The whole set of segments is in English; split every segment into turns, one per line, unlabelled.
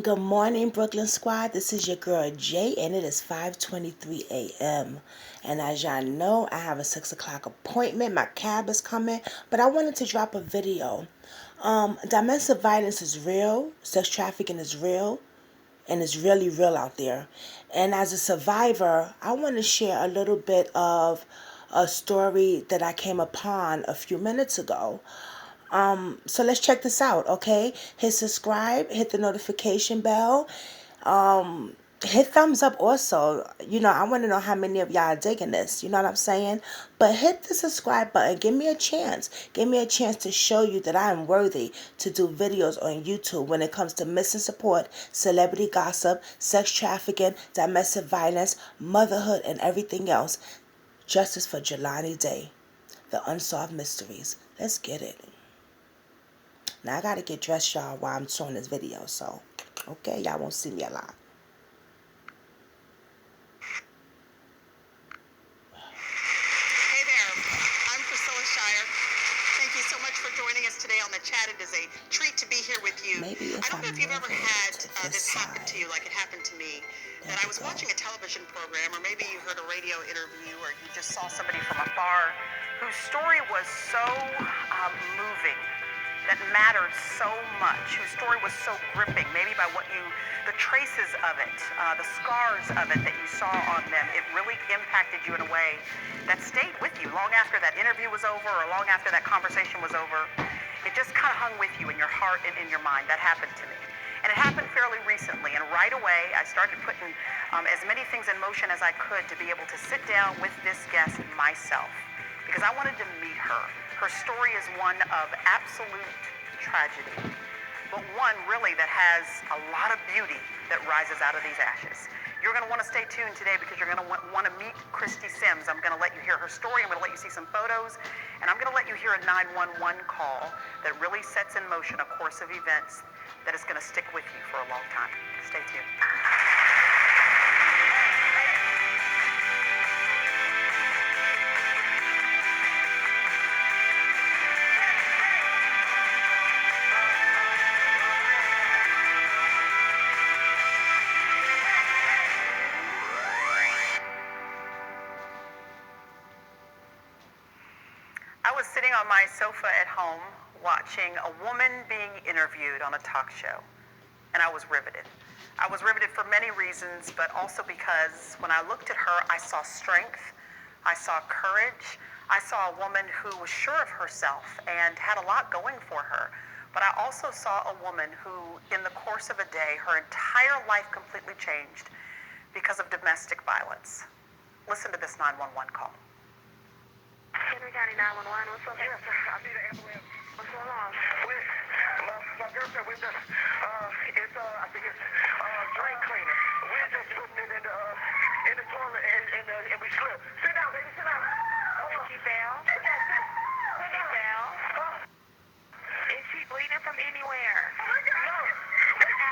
Good morning, Brooklyn Squad. This is your girl Jay, and it is 5:23 a.m. And as y'all know, I have a 6 o'clock appointment. My cab is coming, but I wanted to drop a video. Domestic violence is real. Sex trafficking is real, and it's really real out there. And as a survivor, I want to share a little bit of a story that I came upon a few minutes ago. So let's check this out, okay? Hit subscribe, hit the notification bell, hit thumbs up also. I want to know how many of y'all are digging this. You know what I'm saying? But hit the subscribe button. Give me a chance. Give me a chance to show you that I am worthy to do videos on YouTube when it comes to missing support, celebrity gossip, sex trafficking, domestic violence, motherhood, and everything else. Justice for Jelani Day. The Unsolved Mysteries. Let's get it. Now I gotta get dressed, y'all, while I'm showing this video, so okay, y'all won't see me a lot.
Hey there, I'm Priscilla Shire. Thank you so much for joining us today on the chat. It is a treat to be here with you.
Maybe if
I don't know
I
if you've
move
ever
it
had
to
this
this
happen to
side,
you like it happened to me.
there
That I
we
was
go.
watching a television program, or maybe you heard a radio interview, or you just saw somebody from afar whose story was so moving, that mattered so much, whose story was so gripping, maybe by the traces of it, the scars of it that you saw on them. It really impacted you in a way that stayed with you long after that interview was over, or long after that conversation was over. It just kind of hung with you in your heart and in your mind. That happened to me. And it happened fairly recently. And right away, I started putting as many things in motion as I could to be able to sit down with this guest myself, because I wanted to meet her. Her story is one of absolute tragedy, but one really that has a lot of beauty that rises out of these ashes. You're going to want to stay tuned today, because you're going to want to meet Christy Sims. I'm going to let you hear her story. I'm going to let you see some photos, and I'm going to let you hear a 911 call that really sets in motion a course of events that is going to stick with you for a long time. Stay tuned. I was sitting on my sofa at home watching a woman being interviewed on a talk show, and I was riveted. I was riveted for many reasons, but also because when I looked at her, I saw strength, I saw courage, I saw a woman who was sure of herself and had a lot going for her. But I also saw a woman who, in the course of a day, her entire life completely changed because of domestic violence. Listen to this 911 call.
Henry County 911, what's up?
Yes, I need an ambulance.
What's going on?
My girlfriend, I think it's drain cleaner. We're just putting it in the toilet and we slip. Sit down, baby, sit down.
She fell?
Sit down.
She fell? Is she bleeding from anywhere?
No.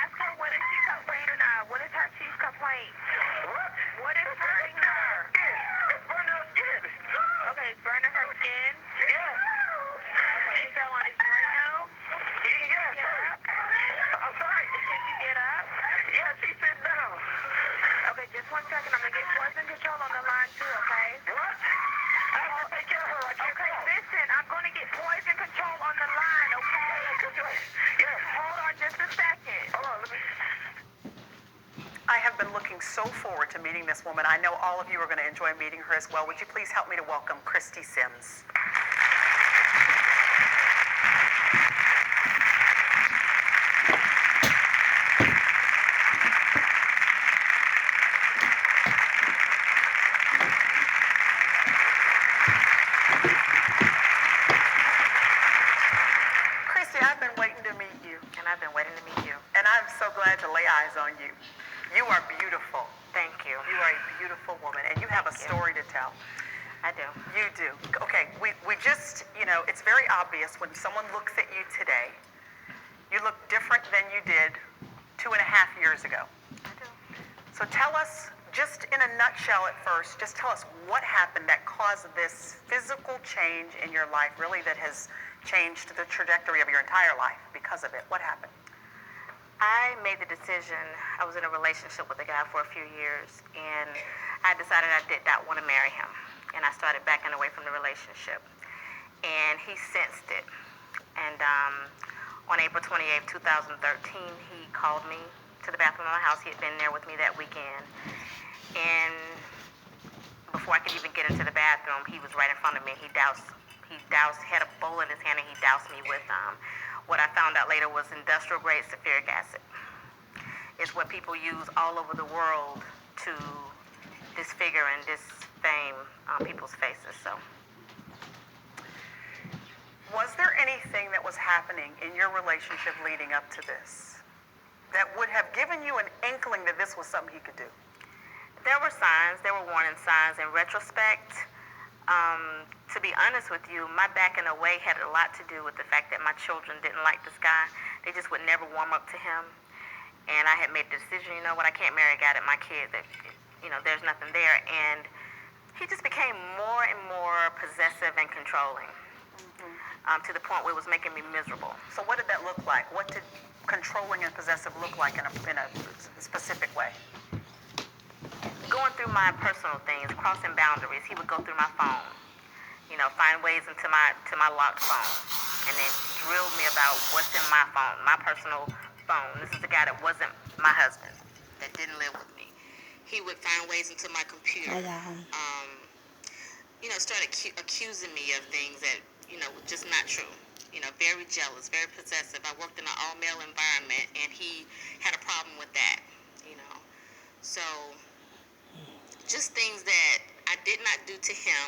Ask her, what is she complaining of? What is her chief complaint?
What?
What is hurting her?
It's burning her skin.
Okay, it's burning her skin?
Yes.
She fell on his draino?
Yes. I'm sorry.
Can she get up?
Yeah, she's sitting down.
Okay, just 1 second. I'm going to get poison control on the line too, okay?
What? I have to take care of her. I can't
Okay,
talk.
listen, I'm going to get poison control on the line, okay?
Yes.
Hold on just a second.
Hold on, let me...
I have been looking so forward to meeting this woman. I know all of you are going to enjoy meeting her as well. Would you please help me to welcome Christy Sims? Christy, I've been waiting to meet you.
And I've been waiting to meet you.
And I'm so glad to lay eyes on you. You are beautiful.
Thank you.
You are a beautiful woman, and you have a
Thank you.
story to tell.
I do.
You do. Okay, we just, it's very obvious when someone looks at you today, you look different than you did 2.5 years ago.
I do.
So tell us, just in a nutshell at first, just tell us what happened that caused this physical change in your life, really that has changed the trajectory of your entire life because of it. What happened? I made the decision. I was in a relationship with a guy for a few years, and I decided I did not want to marry him. And I started backing away from the relationship. And he sensed it. And on April 28th, 2013, he called me to the bathroom of my house. He had been there with me that weekend. And before I could even get into the bathroom, he was right in front of me. He had a bowl in his hand, and he doused me with what I found out later was industrial grade sulfuric acid. It's what people use all over the world to disfigure and disfame people's faces. So,
was there anything that was happening in your relationship leading up to this that would have given you an inkling that this was something he could do?
there were signs, there were warning signs. In retrospect, to be honest with you, my backing away had a lot to do with the fact that my children didn't like this guy. They just would never warm up to him. And I had made the decision, you know what, I can't marry a guy that my kids, that, there's nothing there. And he just became more and more possessive and controlling, to the point where it was making me miserable.
So what did that look like? What did controlling and possessive look like in a specific way?
Going through my personal things, crossing boundaries. He would go through my phone, find ways into my locked phone, and then drill me about what's in my phone, my personal phone. This is a guy that wasn't my husband, that didn't live with me. He would find ways into my computer. Started accusing me of things that, were just not true. Very jealous, very possessive. I worked in an all-male environment, and he had a problem with that, So, just things that I did not do to him,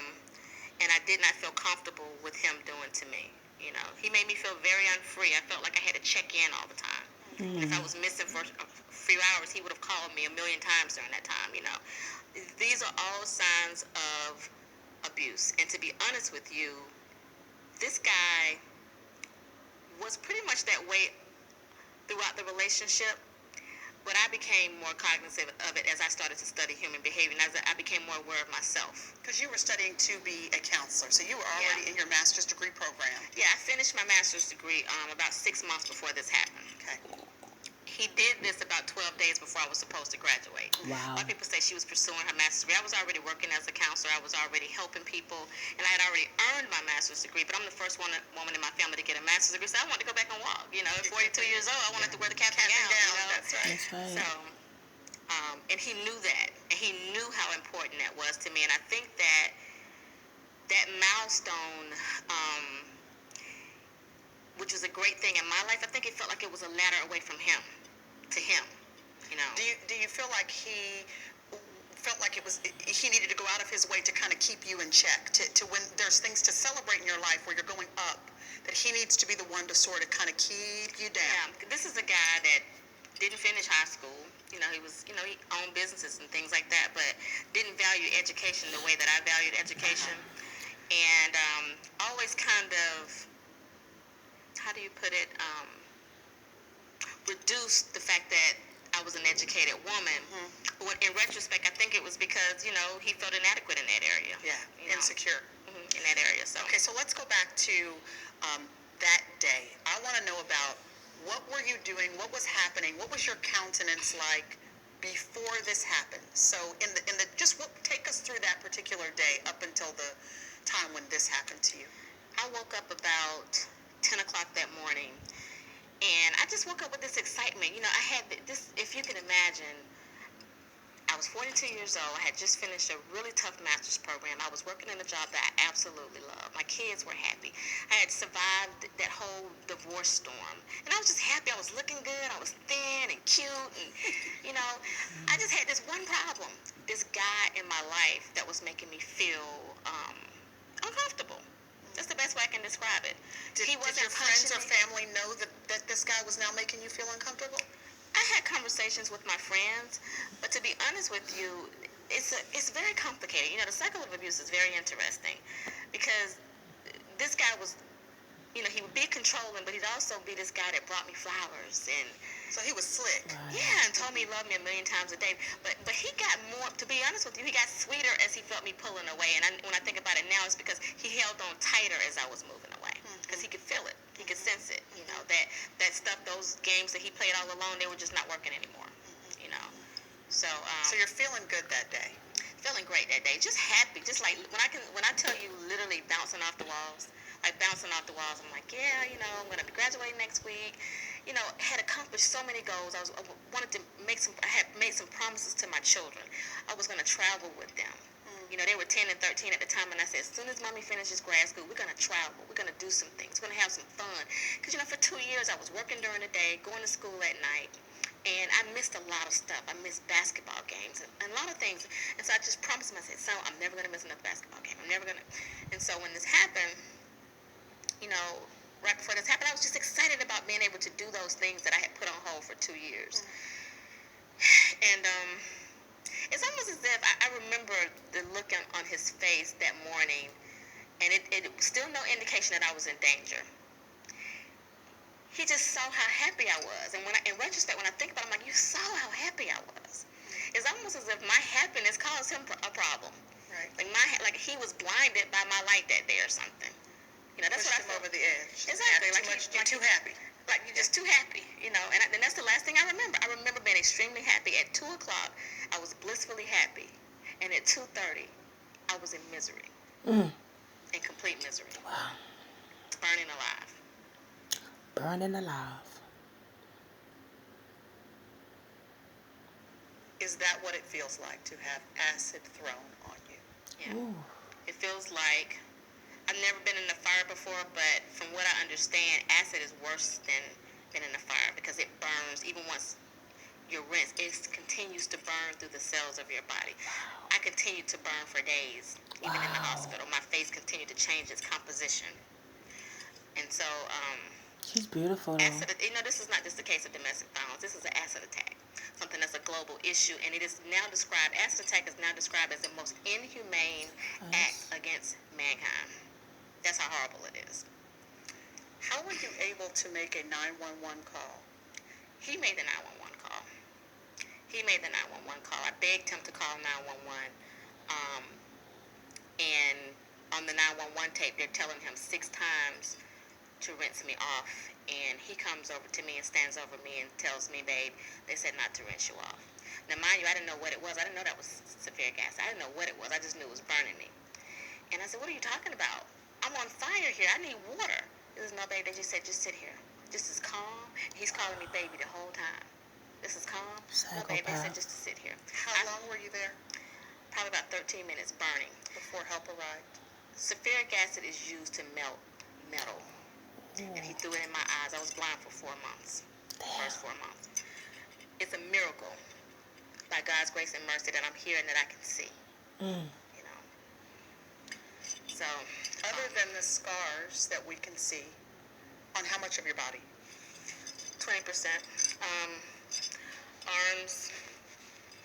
and I did not feel comfortable with him doing to me. He made me feel very unfree. I felt like I had to check in all the time. And if I was missing for a few hours, he would have called me a million times during that time, These are all signs of abuse. And to be honest with you, this guy was pretty much that way throughout the relationship. But I became more cognizant of it as I started to study human behavior, and as I became more aware of myself.
Because you were studying to be a counselor, so you were already in your master's degree program.
Yeah, I finished my master's degree about 6 months before this happened.
Okay.
He did this about 12 days before I was supposed to graduate.
Wow.
A lot of people say she was pursuing her master's degree. I was already working as a counselor. I was already helping people, and I had already earned my master's degree, but I'm the first woman in my family to get a master's degree, so I wanted to go back and walk. At 42 years old, I wanted to wear the cap and gown.
That's right.
That's right.
So, and he knew that, and he knew how important that was to me, and I think that milestone, which was a great thing in my life, I think it felt like it was a ladder away from him to him.
Do you feel like he felt like he needed to go out of his way to kind of keep you in check, to when there's things to celebrate in your life where you're going up, that he needs to be the one to sort of kind of keep you down?
Yeah, this is a guy that didn't finish high school. He owned businesses and things like that, but didn't value education the way that I valued education. And always kind of, how do you put it, reduced the fact that I was an educated woman. But in retrospect, I think it was because, he felt inadequate in that area.
Yeah, insecure.
In that area. So.
Okay, so let's go back to that day. I want to know about what were you doing, what was happening, what was your countenance like before this happened? So take us through that particular day up until the time when this happened to you.
I woke up about 10 o'clock that morning, and I just woke up with this excitement. I had this, if you can imagine, I was 42 years old. I had just finished a really tough master's program. I was working in a job that I absolutely loved. My kids were happy. I had survived that whole divorce storm, and I was just happy. I was looking good. I was thin and cute, and, I just had this one problem. This guy in my life that was making me feel uncomfortable. That's the best way I can describe it.
Did your friends or family know that this guy was now making you feel uncomfortable?
I had conversations with my friends, but to be honest with you, it's very complicated. The cycle of abuse is very interesting, because this guy was, he would be controlling, but he'd also be this guy that brought me flowers, and
so he was slick.
Right. Yeah, and told me he loved me a million times a day. But he got more, to be honest with you, he got sweeter as he felt me pulling away. And when I think about it now, it's because he held on tighter as I was moving away, because he could feel it, he could sense it. That
stuff, those games that he played all alone, they were just not working anymore. You know. So
So you're feeling good that day.
feeling great that day, just happy, just like when I tell you literally bouncing off the walls, I'm like, yeah, you know, I'm gonna be graduating next week. You know, had accomplished so many goals. I wanted to I had made some promises to my children. I was gonna travel with them. You know, they were 10 and 13 at the time, and I said, as soon as mommy finishes grad school, we're gonna travel. We're gonna do some things. We're gonna have some fun. Cause you know, for 2 years I was working during the day, going to school at night. And I missed a lot of stuff. I missed basketball games and a lot of things. And so I just promised myself, so I'm never going to miss another basketball game. I'm never going to. And so when this happened, you know, right before this happened, I was just excited about being able to do those things that I had put on hold for 2 years. And it's almost as if I remember the look on his face that morning, and it was still no indication that I was in danger. He just saw how happy I was. And in retrospect, when I think about it, I'm like, you saw how happy I was. It's almost as if my happiness caused him a problem.
Right.
Like he was blinded by my light that day or something. You know, that's
Pushed
what I
him
felt.
over the edge.
Exactly.
You're too happy.
Like you're just too happy, you know. And that's the last thing I remember. I remember being extremely happy. At 2 o'clock, I was blissfully happy. And at 2:30, I was in misery. In complete misery.
Wow.
Burning alive.
Burning alive.
Is that what it feels like to have acid thrown on you?
Yeah.
Ooh.
It feels like I've never been in a fire before, but from what I understand, acid is worse than being in a fire because it burns. Even once you're rinsed, it continues to burn through the cells of your body. I continued to burn for days, even in the hospital. My face continued to change its composition. And so,
She's beautiful, though.
acid, you know, this is not just a case of domestic violence. This is an acid attack, something that's a global issue, and it is now described, acid attack is now described as the most inhumane act against mankind. That's how horrible it is.
How were you able to make a 911 call?
He made the 911 call. I begged him to call 911. And on the 911 tape, they're telling him 6 times to rinse me off. And he comes over to me and stands over me and tells me, babe, they said not to rinse you off. Now, mind you, I didn't know what it was. I didn't know that was sulfuric acid. I didn't know what it was. I just knew it was burning me. And I said, what are you talking about? I'm on fire here. I need water. He says, no, babe, they just said, just sit here. Just as calm. He's calling me baby the whole time. This is calm. No, babe, they said just to sit here.
How long were you there?
Probably about 13 minutes burning.
Before help arrived?
Sulfuric acid is used to melt metal. And he threw it in my eyes. I was blind for 4 months. First 4 months. It's a miracle by God's grace and mercy that I'm here and that I can see. You know. So,
Other than the scars that we can see, on how much of your body?
20%. Arms,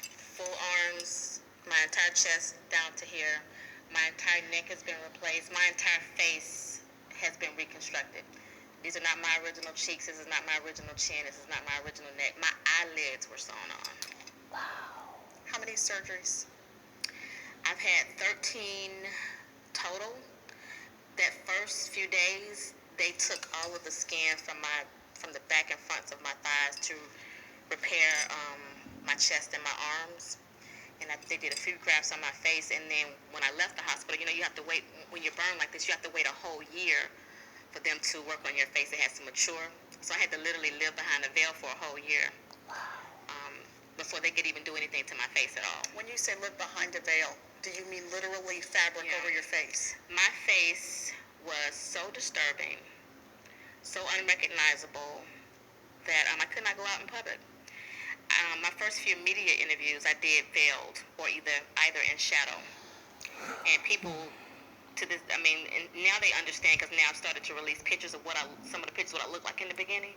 full arms, my entire chest down to here. My entire neck has been replaced. My entire face has been reconstructed. These are not my original cheeks. This is not my original chin. This is not my original neck. My eyelids were sewn on.
How many surgeries?
I've had 13 total. That first few days, they took all of the skin from the back and fronts of my thighs to repair my chest and my arms. And they did a few grafts on my face. And then when I left the hospital, you know, you have to wait, when you burn like this, you have to wait a whole year for them to work on your face. It has to mature. So I had to literally live behind a veil for a whole year before they could even do anything to my face at all.
When you say live behind a veil, do you mean literally fabric over your face?
My face was so disturbing, so unrecognizable that I could not go out in public. My first few media interviews I did veiled or either in shadow. And people to this, and now they understand because now I've started to release pictures of some of the pictures what I look like in the beginning.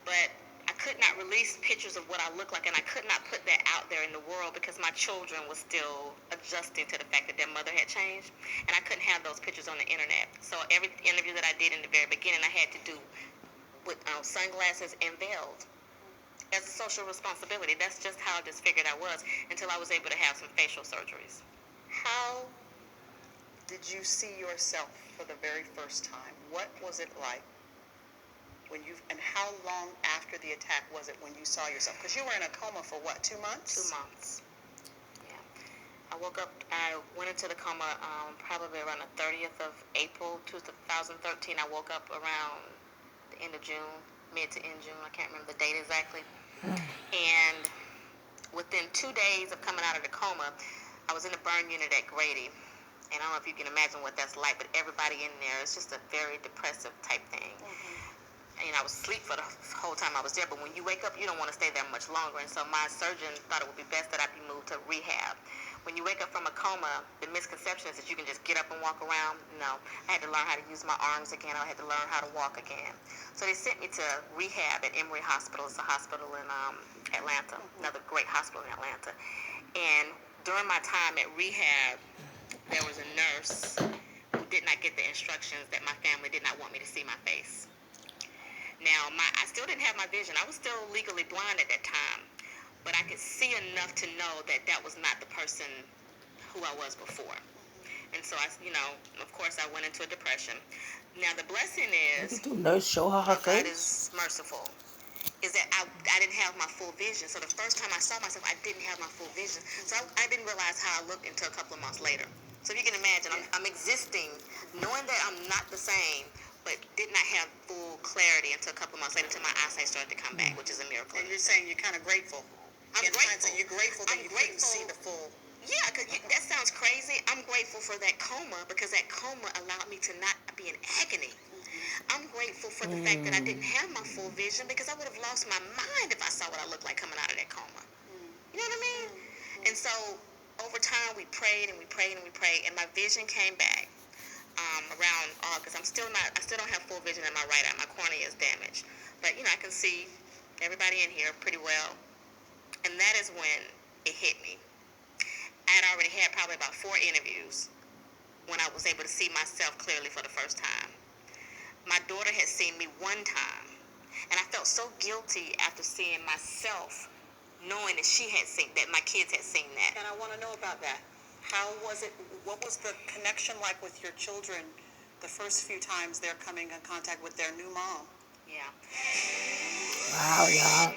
But I could not release pictures of what I look like, and I could not put that out there in the world because my children were still adjusting to the fact that their mother had changed, and I couldn't have those pictures on the internet. So every interview that I did in the very beginning, I had to do with sunglasses and veiled as a social responsibility. That's just how disfigured I was until I was able to have some facial surgeries.
How did you see yourself for the very first time? What was it like? and how long after the attack was it when you saw yourself? Because you were in a coma for what, 2 months?
2 months. Yeah. I woke up, I went into the coma probably around the 30th of April 2013. I woke up around the end of June, mid to end June. I can't remember the date exactly. And within 2 days of coming out of the coma, I was in the burn unit at Grady. And I don't know if you can imagine what that's like, but everybody in there, it's just a very depressive type thing. And I was asleep for the whole time I was there, but when you wake up, you don't want to stay there much longer. And so my surgeon thought it would be best that I be moved to rehab. When you wake up from a coma, the misconception is that you can just get up and walk around. No, I had to learn how to use my arms again. I had to learn how to walk again. So they sent me to rehab at Emory Hospital. It's a hospital in Atlanta, another great hospital in Atlanta. And during my time at rehab, there was a nurse who did not get the instructions that my family did not want me to see my face. Now, I still didn't have my vision. I was still legally blind at that time, but I could see enough to know that that was not the person who I was before. And so of course, I went into a depression. Now, the blessing is,
Do nurse show her
God
face?
is merciful, is that I didn't have my full vision. So the first time I saw myself, I didn't have my full vision. So I didn't realize how I looked until a couple of months later. So if you can imagine, I'm existing, knowing that I'm not the same, but did not have full clarity until a couple of months later, until my eyesight started to come back, which is a miracle.
And you're saying you're kind of grateful.
I'm grateful.
You're grateful that
I'm
you couldn't
grateful.
see the full.
Yeah, because that sounds crazy. I'm grateful for that coma because that coma allowed me to not be in agony. I'm grateful for the fact that I didn't have my full vision because I would have lost my mind if I saw what I looked like coming out of that coma. You know what I mean? And so over time we prayed and we prayed and we prayed, and my vision came back around August. I still don't have full vision in my right eye. My cornea is damaged, but I can see everybody in here pretty well. And that is when it hit me. I had already had probably about 4 interviews when I was able to see myself clearly for the first time. My daughter had seen me one time, and I felt so guilty after seeing myself, knowing that that my kids had seen that.
And I want to know about that. How was it? What was the connection like with your children the first few times they're coming in contact with their new mom?
Yeah.
Wow, y'all.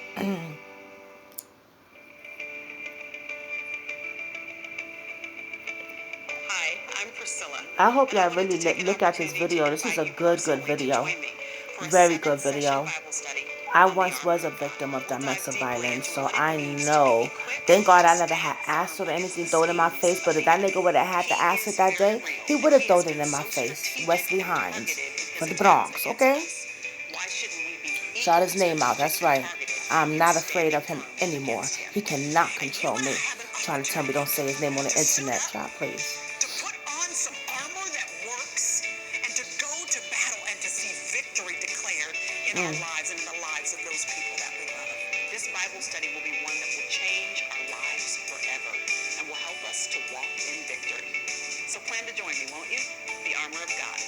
Hi, I'm Priscilla.
I hope
And I
y'all
wanted
really
to take an
look at this
opportunity
video.
to
This is a
invite you
good
personally to
video.
join me for a
Very good
7-session
video.
Bible study
I
on the
once
armor
was a
of God.
victim of
We'll dive
domestic
deeply
violence,
into
so
what it
I
means to
know.
be equipped
Thank God
to
I never had
stand
acid
firm
or
against
anything
the
thrown in my
schemes
face, but
of
if
the
that nigga
enemy.
would have had the
He
acid
is
that
very
day,
real,
he
and
would have
he has
thrown it
been
in my
so
face.
strategic
Wesley
and
Hines
targeted in
from
his
the
attacks
Bronx,
against
okay?
us. Why shouldn't we be
Shout
equally
his name out, that's
strategic and
right.
targeted
I'm
in
not afraid
standing
of him
firm
anymore.
against him?
He cannot
And you're
control
going
me.
to have an
Trying to tell me
opportunity
don't say his name on the
to suit
internet.
up,
Child, please.
to put on some armor that works, and to go to battle and to see victory declared in our lives and in the lives of those people that we love. This Bible study will be one that will change our lives forever and will help us to walk in victory. So plan to join me, won't you? The armor of God.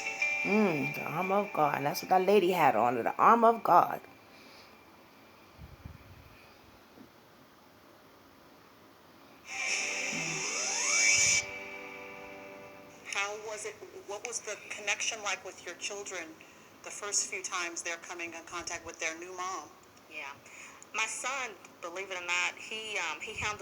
The armor of God. And that's what that lady had on, the armor of God.
How was it? What was the connection like with your children the first few times they're coming in contact with their new mom?
Yeah. My son, believe it or not, he handled